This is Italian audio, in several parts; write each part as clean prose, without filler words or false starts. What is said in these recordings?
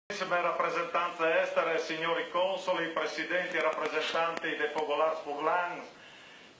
Carissime rappresentanze estere, signori consoli, presidenti e rappresentanti dei Focolars Furlans,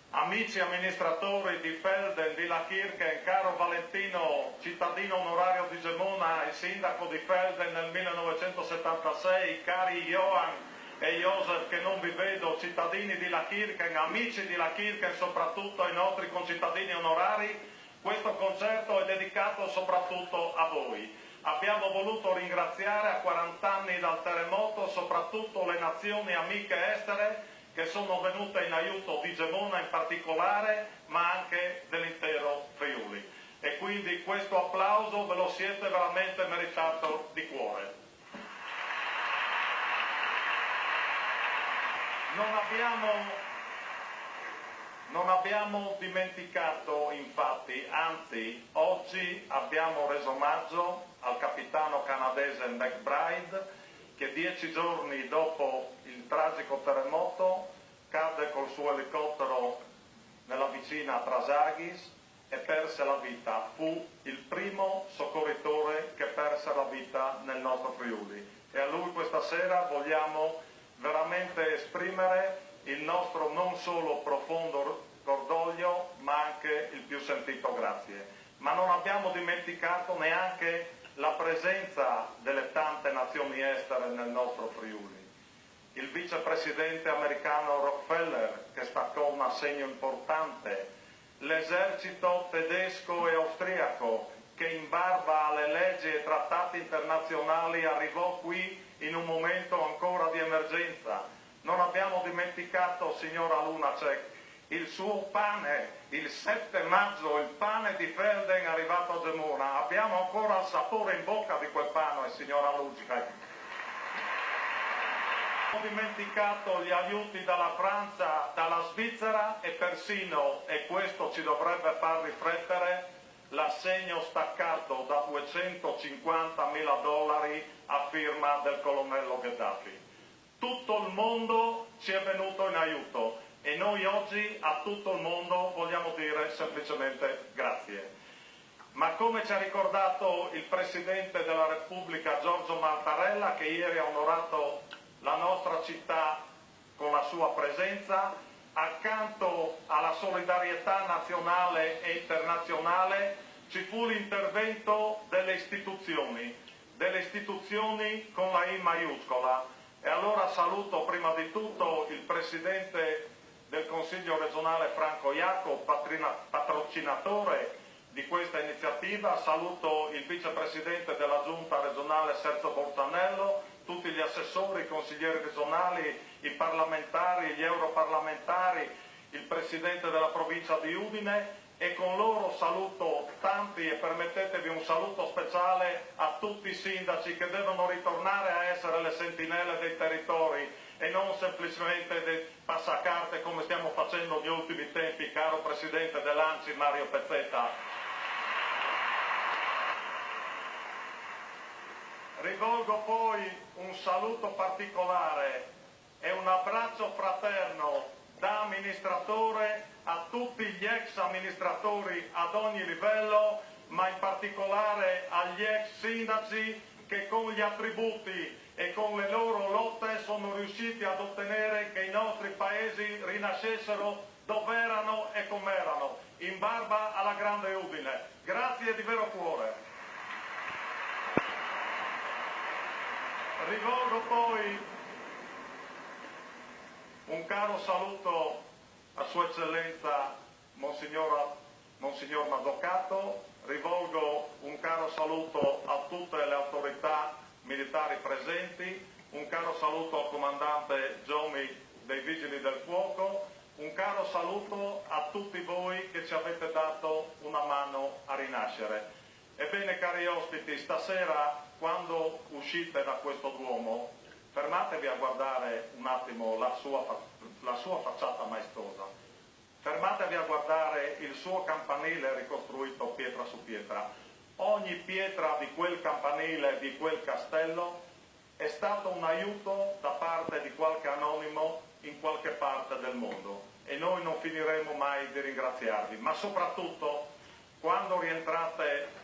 amici amministratori di Velden, di La Kirken, caro Valentino, cittadino onorario di Gemona e sindaco di Velden nel 1976, cari Johan e Josef che non vi vedo, cittadini di La Kirken, amici di La Kirken, soprattutto ai nostri concittadini onorari, questo concerto è dedicato soprattutto a voi. Abbiamo voluto ringraziare a 40 anni dal terremoto soprattutto le nazioni amiche estere che sono venute in aiuto di Gemona in particolare, ma anche dell'intero Friuli. E quindi questo applauso ve lo siete veramente meritato di cuore. Non abbiamo dimenticato, infatti, anzi, oggi abbiamo reso omaggio al capitano canadese McBride, che 10 giorni dopo il tragico terremoto cadde col suo elicottero nella vicina Trasagis e perse la vita. Fu il primo soccorritore che perse la vita nel nostro Friuli. E a lui questa sera vogliamo veramente esprimere il nostro non solo profondo cordoglio, ma anche il più sentito grazie. Ma non abbiamo dimenticato neanche la presenza delle tante nazioni estere nel nostro Friuli. Il vicepresidente americano Rockefeller, che staccò un assegno importante, l'esercito tedesco e austriaco, che in barba alle leggi e trattati internazionali arrivò qui in un momento ancora di emergenza. Non abbiamo dimenticato, signora Lunacek, il suo pane, il 7 maggio, il pane di Velden arrivato a Gemona. Abbiamo ancora il sapore in bocca di quel pane, signora Lunacek. Abbiamo dimenticato gli aiuti dalla Francia, dalla Svizzera e persino, e questo ci dovrebbe far riflettere, l'assegno staccato da $250.000 a firma del colonnello Gheddafi. Tutto il mondo ci è venuto in aiuto e noi oggi a tutto il mondo vogliamo dire semplicemente grazie. Ma come ci ha ricordato il Presidente della Repubblica Giorgio Mattarella, che ieri ha onorato la nostra città con la sua presenza, accanto alla solidarietà nazionale e internazionale ci fu l'intervento delle istituzioni con la I maiuscola. E allora saluto prima di tutto il Presidente del Consiglio regionale Franco Iacco, patrocinatore di questa iniziativa, saluto il Vicepresidente della Giunta regionale Sergio Borzanello, tutti gli assessori, i consiglieri regionali, i parlamentari, gli europarlamentari, il Presidente della provincia di Udine e con loro saluto tanti e permettetevi un saluto speciale a tutti i sindaci che devono ritornare a essere le sentinelle dei territori e non semplicemente dei passacarte come stiamo facendo negli ultimi tempi, caro Presidente dell'ANCI Mario Pezzetta. Rivolgo poi un saluto particolare e un abbraccio fraterno da amministratore a tutti gli ex amministratori ad ogni livello, ma in particolare agli ex sindaci che con gli attributi e con le loro lotte sono riusciti ad ottenere che i nostri paesi rinascessero dove erano e com'erano, in barba alla grande Udine. Grazie di vero cuore. Rivolgo poi un caro saluto a Sua Eccellenza Monsignor Mazzucato, rivolgo un caro saluto a tutte le autorità militari presenti, un caro saluto al comandante Giomi dei Vigili del Fuoco, un caro saluto a tutti voi che ci avete dato una mano a rinascere. Ebbene, cari ospiti, stasera quando uscite da questo Duomo, fermatevi a guardare un attimo la sua facciata maestosa, fermatevi a guardare il suo campanile ricostruito pietra su pietra. Ogni pietra di quel campanile, di quel castello, è stato un aiuto da parte di qualche anonimo in qualche parte del mondo e noi non finiremo mai di ringraziarvi, ma soprattutto quando rientrate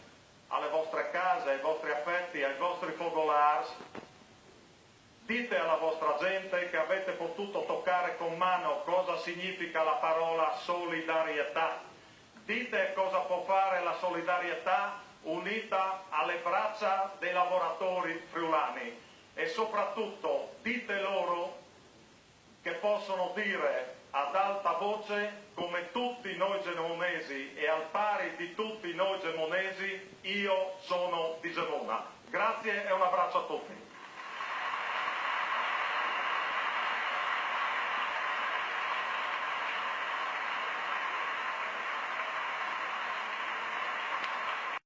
alle vostre case, ai vostri affetti, ai vostri focolars, Dite alla vostra gente che avete potuto toccare con mano cosa significa la parola solidarietà. Dite cosa può fare la solidarietà unita alle braccia dei lavoratori friulani e soprattutto dite loro che possono dire ad alta voce, come tutti noi gemonesi e al pari di tutti noi gemonesi, io sono di Gemona. Grazie e un abbraccio a tutti.